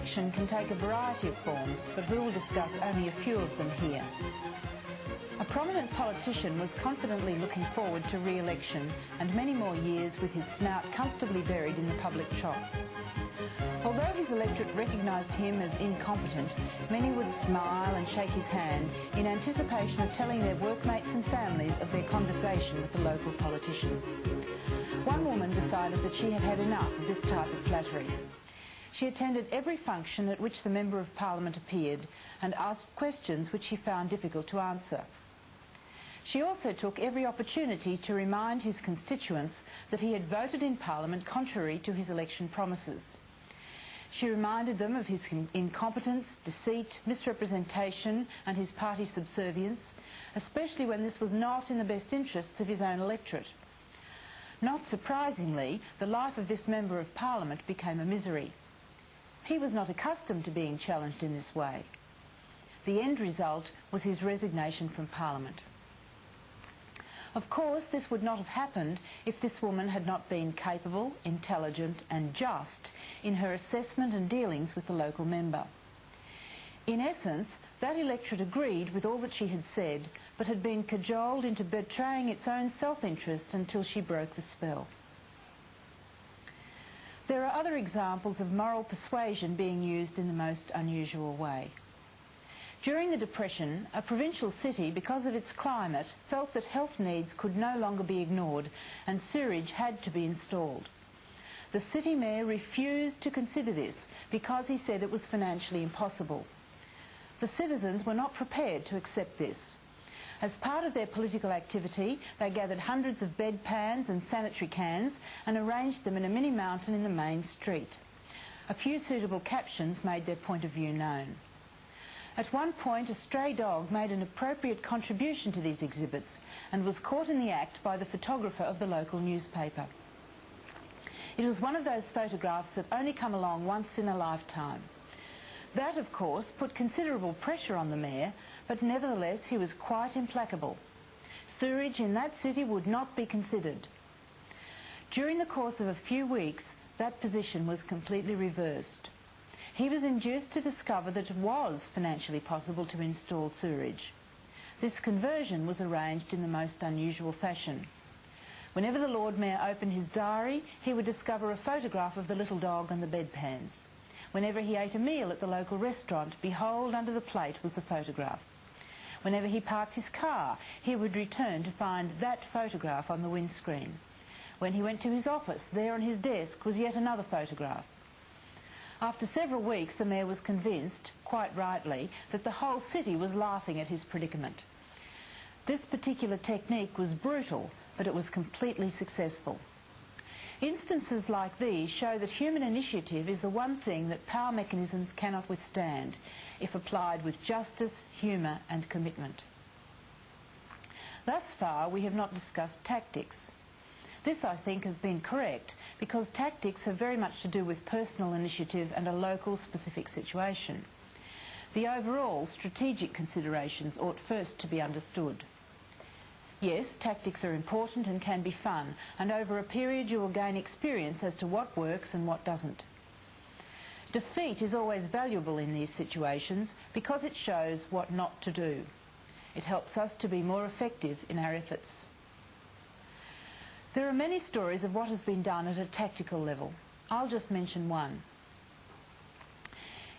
Re-election can take a variety of forms, but we will discuss only a few of them here. A prominent politician was confidently looking forward to re-election and many more years with his snout comfortably buried in the public trough. Although his electorate recognised him as incompetent, many would smile and shake his hand in anticipation of telling their workmates and families of their conversation with the local politician. One woman decided that she had had enough of this type of flattery. She attended every function at which the Member of Parliament appeared and asked questions which he found difficult to answer. She also took every opportunity to remind his constituents that he had voted in Parliament contrary to his election promises. She reminded them of his incompetence, deceit, misrepresentation and his party subservience, especially when this was not in the best interests of his own electorate. Not surprisingly, the life of this Member of Parliament became a misery. He was not accustomed to being challenged in this way. The end result was his resignation from Parliament. Of course, this would not have happened if this woman had not been capable, intelligent and just in her assessment and dealings with the local member. In essence, that electorate agreed with all that she had said, but had been cajoled into betraying its own self-interest until she broke the spell. There are other examples of moral persuasion being used in the most unusual way. During the Depression, a provincial city, because of its climate, felt that health needs could no longer be ignored and sewerage had to be installed. The city mayor refused to consider this because he said it was financially impossible. The citizens were not prepared to accept this. As part of their political activity, they gathered hundreds of bedpans and sanitary cans and arranged them in a mini mountain in the main street. A few suitable captions made their point of view known. At one point, a stray dog made an appropriate contribution to these exhibits and was caught in the act by the photographer of the local newspaper. It was one of those photographs that only come along once in a lifetime. That, of course, put considerable pressure on the mayor, but nevertheless he was quite implacable. Sewerage in that city would not be considered. During the course of a few weeks, that position was completely reversed. He was induced to discover that it was financially possible to install sewerage. This conversion was arranged in the most unusual fashion. Whenever the Lord Mayor opened his diary, he would discover a photograph of the little dog and the bedpans. Whenever he ate a meal at the local restaurant, behold, under the plate was the photograph. Whenever he parked his car, he would return to find that photograph on the windscreen. When he went to his office, there on his desk was yet another photograph. After several weeks, the mayor was convinced, quite rightly, that the whole city was laughing at his predicament. This particular technique was brutal, but it was completely successful. Instances like these show that human initiative is the one thing that power mechanisms cannot withstand, if applied with justice, humour and commitment. Thus far, we have not discussed tactics. This, I think, has been correct, because tactics have very much to do with personal initiative and a local specific situation. The overall strategic considerations ought first to be understood. Yes, tactics are important and can be fun, and over a period you will gain experience as to what works and what doesn't. Defeat is always valuable in these situations because it shows what not to do. It helps us to be more effective in our efforts. There are many stories of what has been done at a tactical level. I'll just mention one.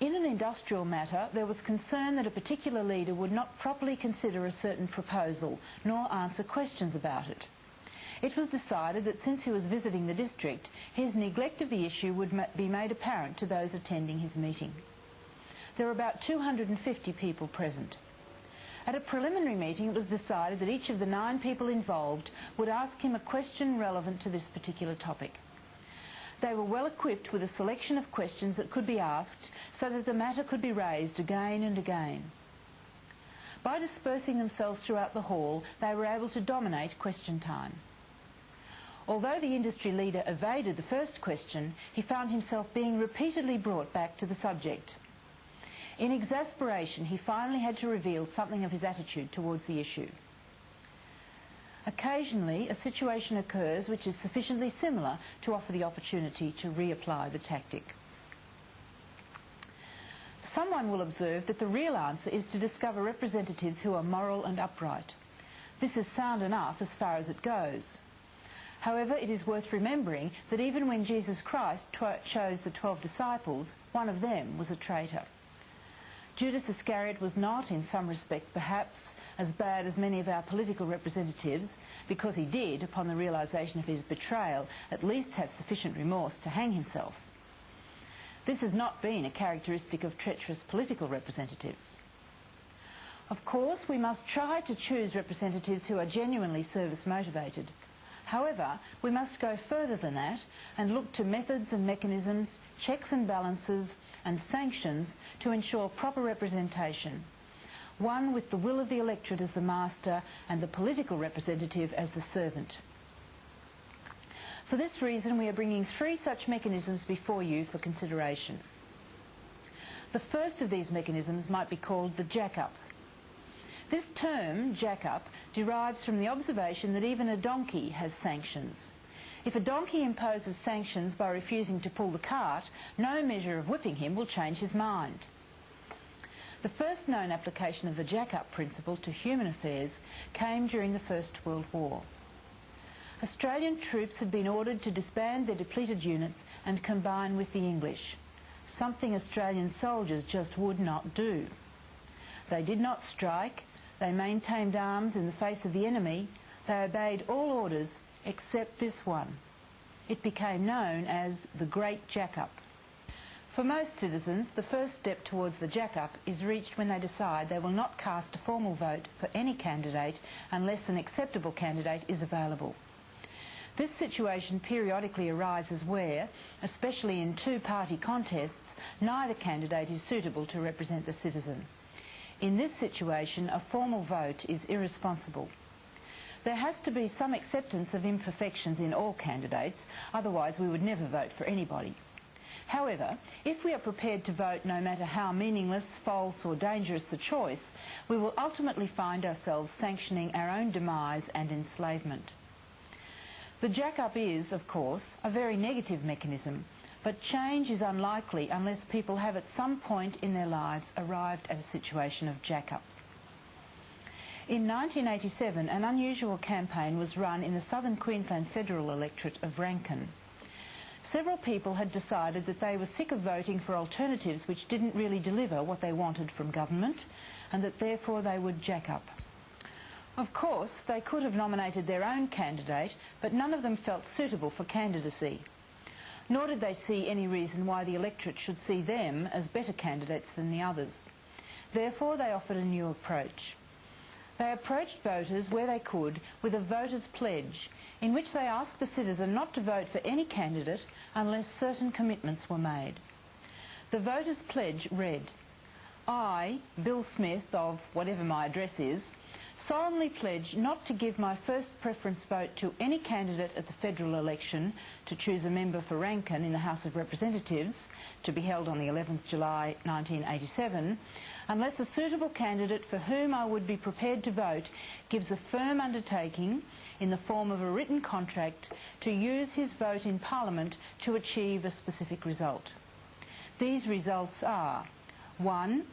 In an industrial matter, there was concern that a particular leader would not properly consider a certain proposal, nor answer questions about it. It was decided that since he was visiting the district, his neglect of the issue would be made apparent to those attending his meeting. There were about 250 people present. At a preliminary meeting, it was decided that each of the 9 people involved would ask him a question relevant to this particular topic. They were well equipped with a selection of questions that could be asked so that the matter could be raised again and again. By dispersing themselves throughout the hall, they were able to dominate question time. Although the industry leader evaded the first question, he found himself being repeatedly brought back to the subject. In exasperation, he finally had to reveal something of his attitude towards the issue. Occasionally, a situation occurs which is sufficiently similar to offer the opportunity to reapply the tactic. Someone will observe that the real answer is to discover representatives who are moral and upright. This is sound enough as far as it goes. However, it is worth remembering that even when Jesus Christ chose the 12 disciples, one of them was a traitor. Judas Iscariot was not, in some respects perhaps, as bad as many of our political representatives, because he did, upon the realisation of his betrayal, at least have sufficient remorse to hang himself. This has not been a characteristic of treacherous political representatives. Of course, we must try to choose representatives who are genuinely service motivated. However, we must go further than that and look to methods and mechanisms, checks and balances and sanctions to ensure proper representation, one with the will of the electorate as the master and the political representative as the servant. For this reason, we are bringing 3 such mechanisms before you for consideration. The first of these mechanisms might be called the jack-up. This term, jack-up, derives from the observation that even a donkey has sanctions. If a donkey imposes sanctions by refusing to pull the cart, no measure of whipping him will change his mind. The first known application of the jack-up principle to human affairs came during the First World War. Australian troops had been ordered to disband their depleted units and combine with the English, something Australian soldiers just would not do. They did not strike, they maintained arms in the face of the enemy, they obeyed all orders except this one. It became known as the Great Jack-up. For most citizens, the first step towards the jack-up is reached when they decide they will not cast a formal vote for any candidate unless an acceptable candidate is available. This situation periodically arises where, especially in 2-party contests, neither candidate is suitable to represent the citizen. In this situation, a formal vote is irresponsible. There has to be some acceptance of imperfections in all candidates, otherwise we would never vote for anybody. However, if we are prepared to vote no matter how meaningless, false or dangerous the choice, we will ultimately find ourselves sanctioning our own demise and enslavement. The jack-up is, of course, a very negative mechanism, but change is unlikely unless people have at some point in their lives arrived at a situation of jack-up. In 1987, an unusual campaign was run in the southern Queensland federal electorate of Rankin. Several people had decided that they were sick of voting for alternatives which didn't really deliver what they wanted from government, and that therefore they would jack up. Of course, they could have nominated their own candidate, but none of them felt suitable for candidacy. Nor did they see any reason why the electorate should see them as better candidates than the others. Therefore, they offered a new approach. They approached voters where they could with a voter's pledge, in which they asked the citizen not to vote for any candidate unless certain commitments were made. The voter's pledge read, "I, Bill Smith, of whatever my address is, solemnly pledge not to give my first preference vote to any candidate at the federal election to choose a member for Rankin in the House of Representatives, to be held on the 11th July 1987, unless a suitable candidate for whom I would be prepared to vote gives a firm undertaking in the form of a written contract to use his vote in Parliament to achieve a specific result." These results are: 1.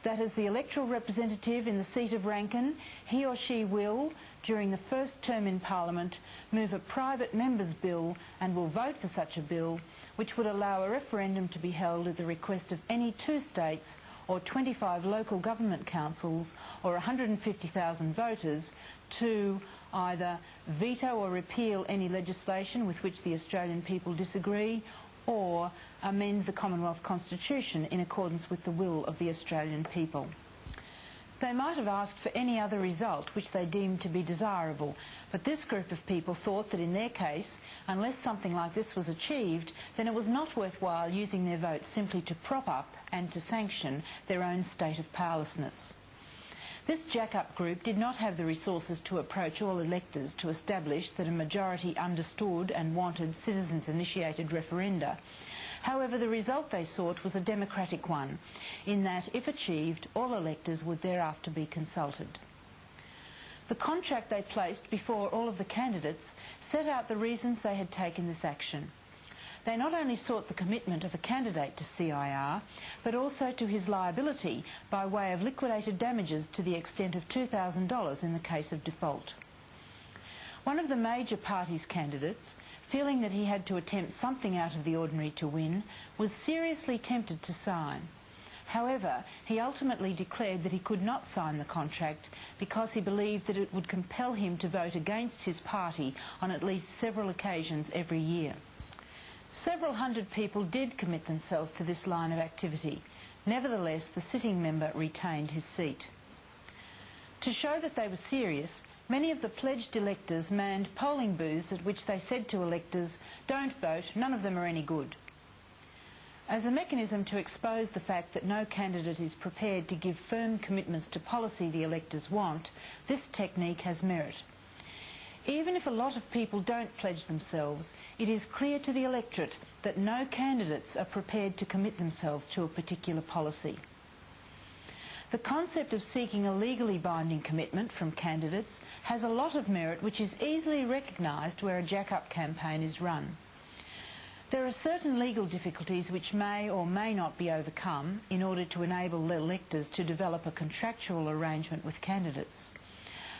That as the electoral representative in the seat of Rankin, he or she will, during the first term in Parliament, move a private member's bill and will vote for such a bill, which would allow a referendum to be held at the request of any 2 states or 25 local government councils or 150,000 voters to either veto or repeal any legislation with which the Australian people disagree, or amend the Commonwealth Constitution in accordance with the will of the Australian people. They might have asked for any other result which they deemed to be desirable, but this group of people thought that in their case, unless something like this was achieved, then it was not worthwhile using their vote simply to prop up and to sanction their own state of powerlessness. This jack-up group did not have the resources to approach all electors to establish that a majority understood and wanted citizens-initiated referenda. However, the result they sought was a democratic one, in that, if achieved, all electors would thereafter be consulted. The contract they placed before all of the candidates set out the reasons they had taken this action. They not only sought the commitment of a candidate to CIR, but also to his liability by way of liquidated damages to the extent of $2,000 in the case of default. One of the major party's candidates, feeling that he had to attempt something out of the ordinary to win, was seriously tempted to sign. However, he ultimately declared that he could not sign the contract because he believed that it would compel him to vote against his party on at least several occasions every year. Several hundred people did commit themselves to this line of activity. Nevertheless, the sitting member retained his seat. To show that they were serious, many of the pledged electors manned polling booths at which they said to electors, "Don't vote, none of them are any good." As a mechanism to expose the fact that no candidate is prepared to give firm commitments to policy the electors want, this technique has merit. Even if a lot of people don't pledge themselves, it is clear to the electorate that no candidates are prepared to commit themselves to a particular policy. The concept of seeking a legally binding commitment from candidates has a lot of merit which is easily recognised where a jack-up campaign is run. There are certain legal difficulties which may or may not be overcome in order to enable electors to develop a contractual arrangement with candidates.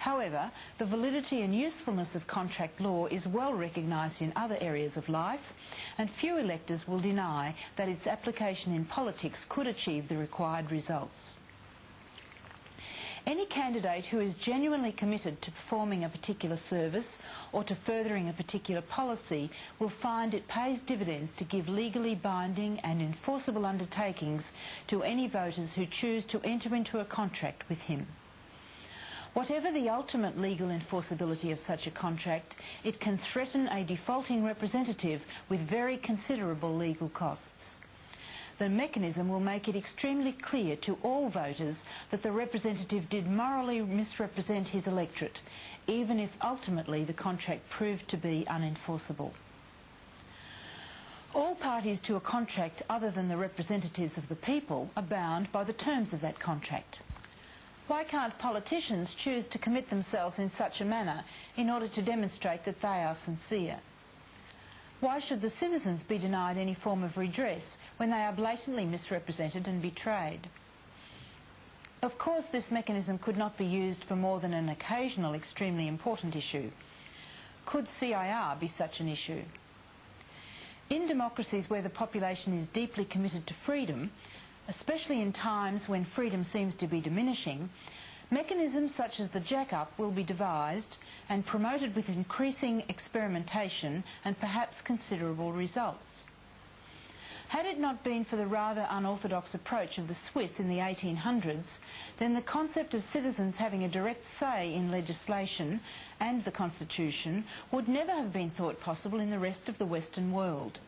However, the validity and usefulness of contract law is well recognised in other areas of life, and few electors will deny that its application in politics could achieve the required results. Any candidate who is genuinely committed to performing a particular service or to furthering a particular policy will find it pays dividends to give legally binding and enforceable undertakings to any voters who choose to enter into a contract with him. Whatever the ultimate legal enforceability of such a contract, it can threaten a defaulting representative with very considerable legal costs. The mechanism will make it extremely clear to all voters that the representative did morally misrepresent his electorate, even if ultimately the contract proved to be unenforceable. All parties to a contract other than the representatives of the people are bound by the terms of that contract. Why can't politicians choose to commit themselves in such a manner in order to demonstrate that they are sincere? Why should the citizens be denied any form of redress when they are blatantly misrepresented and betrayed? Of course, this mechanism could not be used for more than an occasional extremely important issue. Could CIR be such an issue? In democracies where the population is deeply committed to freedom, especially in times when freedom seems to be diminishing, mechanisms such as the jack-up will be devised and promoted with increasing experimentation and perhaps considerable results. Had it not been for the rather unorthodox approach of the Swiss in the 1800s, then the concept of citizens having a direct say in legislation and the Constitution would never have been thought possible in the rest of the Western world.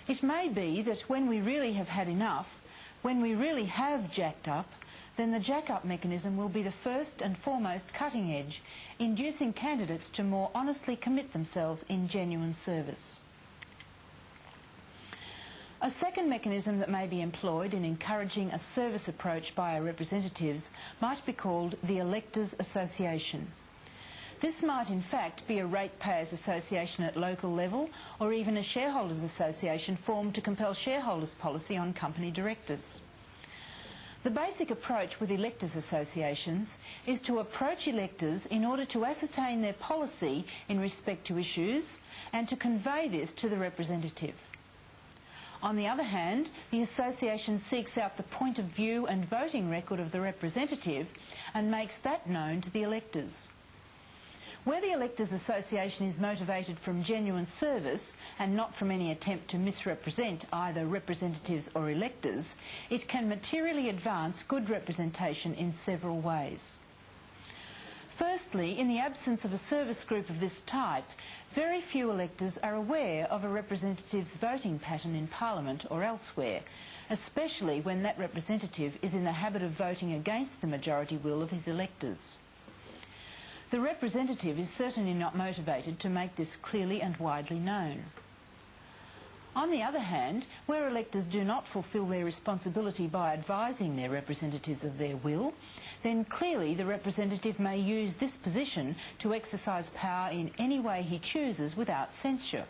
It may be that when we really have had enough, when we really have jacked up, then the jack-up mechanism will be the first and foremost cutting edge, inducing candidates to more honestly commit themselves in genuine service. A second mechanism that may be employed in encouraging a service approach by our representatives might be called the Electors' Association. This might in fact be a ratepayers association at local level, or even a shareholders association formed to compel shareholders' policy on company directors. The basic approach with electors' associations is to approach electors in order to ascertain their policy in respect to issues and to convey this to the representative. On the other hand, the association seeks out the point of view and voting record of the representative and makes that known to the electors. Where the Electors' Association is motivated from genuine service and not from any attempt to misrepresent either representatives or electors, it can materially advance good representation in several ways. Firstly, in the absence of a service group of this type, very few electors are aware of a representative's voting pattern in Parliament or elsewhere, especially when that representative is in the habit of voting against the majority will of his electors. The representative is certainly not motivated to make this clearly and widely known. On the other hand, where electors do not fulfil their responsibility by advising their representatives of their will, then clearly the representative may use this position to exercise power in any way he chooses without censure.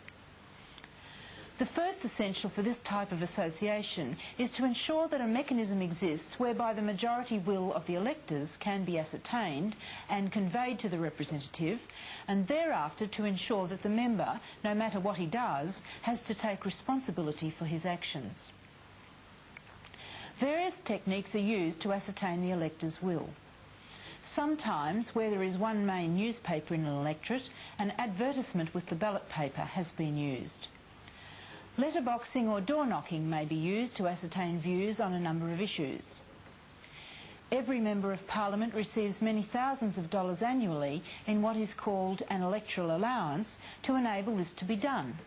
The first essential for this type of association is to ensure that a mechanism exists whereby the majority will of the electors can be ascertained and conveyed to the representative, and thereafter to ensure that the member, no matter what he does, has to take responsibility for his actions. Various techniques are used to ascertain the elector's will. Sometimes, where there is one main newspaper in an electorate, an advertisement with the ballot paper has been used. Letterboxing or door knocking may be used to ascertain views on a number of issues. Every Member of Parliament receives many thousands of dollars annually in what is called an electoral allowance to enable this to be done.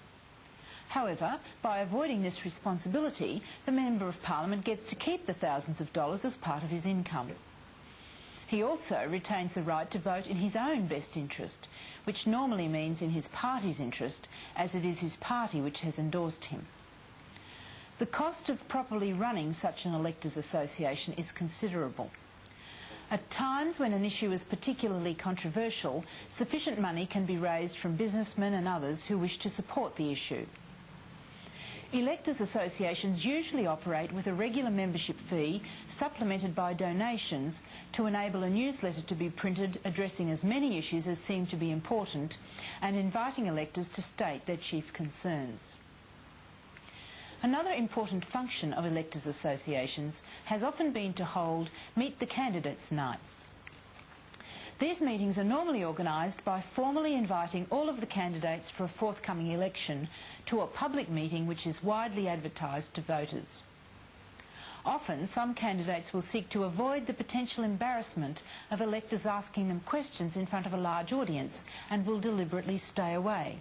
However, by avoiding this responsibility, the Member of Parliament gets to keep the thousands of dollars as part of his income. He also retains the right to vote in his own best interest, which normally means in his party's interest, as it is his party which has endorsed him. The cost of properly running such an electors' association is considerable. At times when an issue is particularly controversial, sufficient money can be raised from businessmen and others who wish to support the issue. Electors' associations usually operate with a regular membership fee supplemented by donations to enable a newsletter to be printed addressing as many issues as seem to be important and inviting electors to state their chief concerns. Another important function of electors' associations has often been to hold Meet the Candidates nights. These meetings are normally organised by formally inviting all of the candidates for a forthcoming election to a public meeting which is widely advertised to voters. Often, some candidates will seek to avoid the potential embarrassment of electors asking them questions in front of a large audience and will deliberately stay away.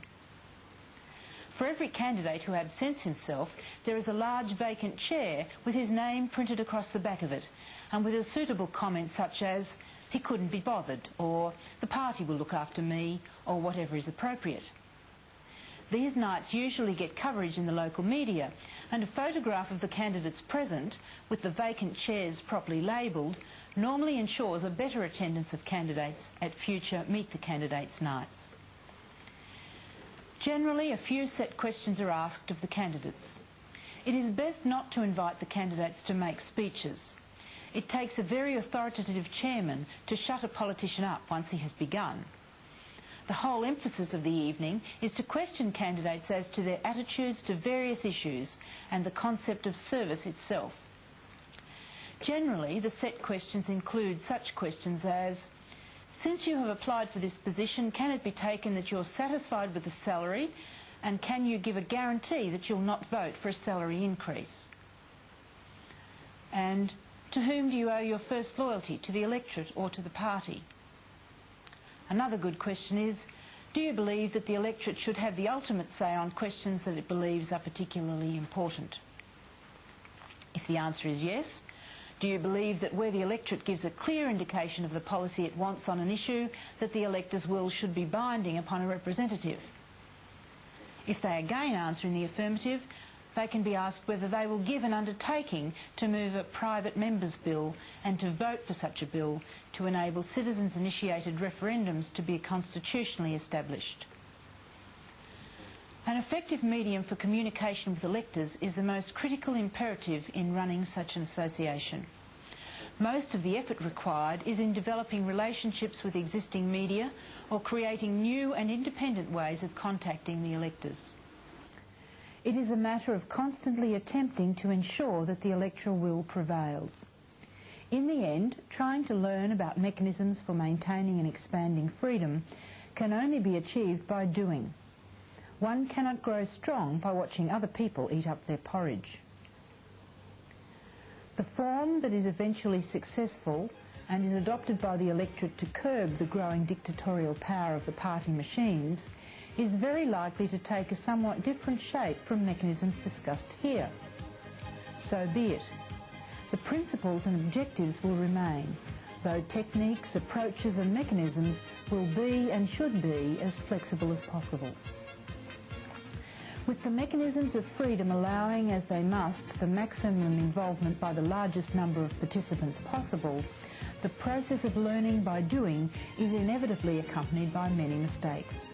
For every candidate who absents himself, there is a large vacant chair with his name printed across the back of it, and with a suitable comment such as, "He couldn't be bothered," or "The party will look after me," or whatever is appropriate. These nights usually get coverage in the local media, and a photograph of the candidates present, with the vacant chairs properly labelled, normally ensures a better attendance of candidates at future Meet the Candidates nights. Generally, a few set questions are asked of the candidates. It is best not to invite the candidates to make speeches. It takes a very authoritative chairman to shut a politician up once he has begun. The whole emphasis of the evening is to question candidates as to their attitudes to various issues and the concept of service itself. Generally, the set questions include such questions as, "Since you have applied for this position, can it be taken that you're satisfied with the salary, and can you give a guarantee that you'll not vote for a salary increase?" And, "To whom do you owe your first loyalty, to the electorate or to the party?" Another good question is, "Do you believe that the electorate should have the ultimate say on questions that it believes are particularly important?" If the answer is yes, do you believe that where the electorate gives a clear indication of the policy it wants on an issue, that the elector's will should be binding upon a representative? If they again answer in the affirmative, they can be asked whether they will give an undertaking to move a private member's bill and to vote for such a bill to enable citizens-initiated referendums to be constitutionally established. An effective medium for communication with electors is the most critical imperative in running such an association. Most of the effort required is in developing relationships with existing media or creating new and independent ways of contacting the electors. It is a matter of constantly attempting to ensure that the electoral will prevails. In the end, trying to learn about mechanisms for maintaining and expanding freedom can only be achieved by doing. One cannot grow strong by watching other people eat up their porridge. The form that is eventually successful and is adopted by the electorate to curb the growing dictatorial power of the party machines is very likely to take a somewhat different shape from mechanisms discussed here. So be it. The principles and objectives will remain, though techniques, approaches and mechanisms will be and should be as flexible as possible. With the mechanisms of freedom allowing, as they must, the maximum involvement by the largest number of participants possible, the process of learning by doing is inevitably accompanied by many mistakes.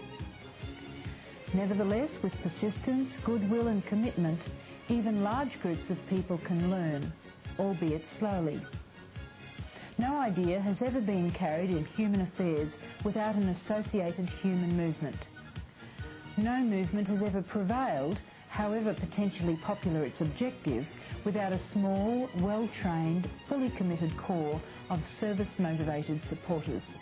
Nevertheless, with persistence, goodwill and commitment, even large groups of people can learn, albeit slowly. No idea has ever been carried in human affairs without an associated human movement. No movement has ever prevailed, however potentially popular its objective, without a small, well-trained, fully committed core of service-motivated supporters.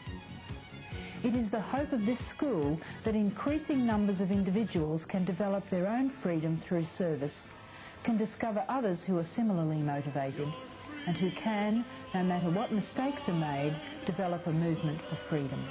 It is the hope of this school that increasing numbers of individuals can develop their own freedom through service, can discover others who are similarly motivated, and who can, no matter what mistakes are made, develop a movement for freedom.